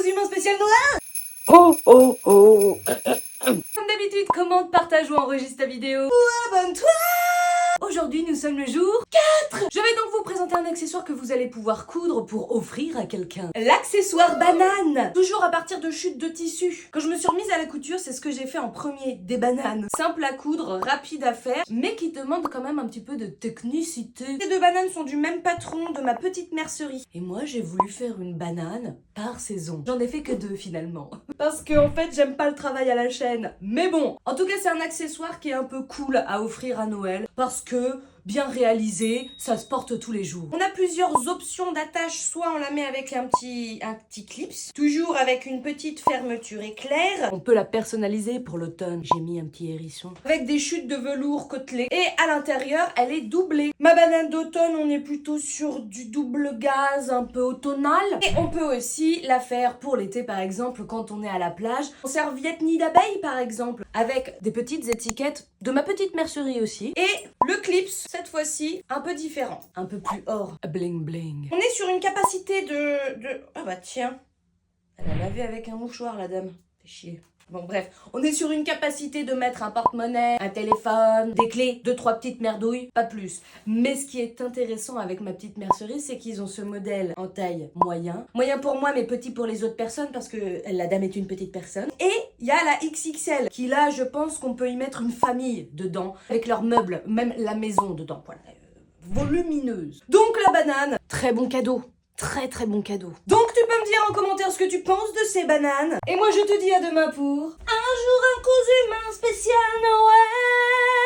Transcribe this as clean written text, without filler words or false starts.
humain spécial Noël. Oh oh oh. Comme d'habitude, commente, partage ou enregistre ta vidéo. Ou abonne-toi. Aujourd'hui, nous sommes le jour 4. Je vais donc vous présenter un accessoire que vous allez pouvoir coudre pour offrir à quelqu'un. L'accessoire banane. Toujours à partir de chutes de tissu. Quand je me suis remise à la couture, c'est ce que j'ai fait en premier, des bananes. Simple à coudre, rapide à faire, mais qui demande quand même un petit peu de technicité. Ces deux bananes sont du même patron de ma petite mercerie. Et moi, j'ai voulu faire une banane par saison. J'en ai fait que 2 finalement. Parce que en fait, j'aime pas le travail à la chaîne. Mais bon, en tout cas, c'est un accessoire qui est un peu cool à offrir à Noël. Parce que bien réalisé, ça se porte tous les jours. On a plusieurs options d'attache, soit on la met avec un petit clips, toujours avec une petite fermeture éclair. On peut la personnaliser pour l'automne. J'ai mis un petit hérisson. Avec des chutes de velours côtelé. Et à l'intérieur, elle est doublée. Ma banane d'automne, on est plutôt sur du double gaze, un peu automnal. Et on peut aussi la faire pour l'été, par exemple, quand on est à la plage. En serviette nid d'abeille, par exemple. Avec des petites étiquettes de ma petite mercerie aussi. Et le clips, cette fois-ci, un peu différent. Un peu plus or. Bling bling. On est sur une capacité de... Ah bah tiens. Elle a lavé avec un mouchoir, la dame. Fait chier. Bon bref, on est sur une capacité de mettre un porte-monnaie, un téléphone, des clés, 2-3 petites merdouilles, pas plus. Mais ce qui est intéressant avec ma petite mercerie, c'est qu'ils ont ce modèle en taille moyen. Moyen pour moi, mais petit pour les autres personnes, parce que la dame est une petite personne. Et il y a la XXL, qui là, je pense qu'on peut y mettre une famille dedans, avec leurs meubles, même la maison dedans, voilà. Volumineuse. Donc la banane, très bon cadeau. Très très bon cadeau. Donc tu peux me dire en commentaire ce que tu penses de ces bananes. Et moi je te dis à demain pour un jour un cousu humain spécial Noël.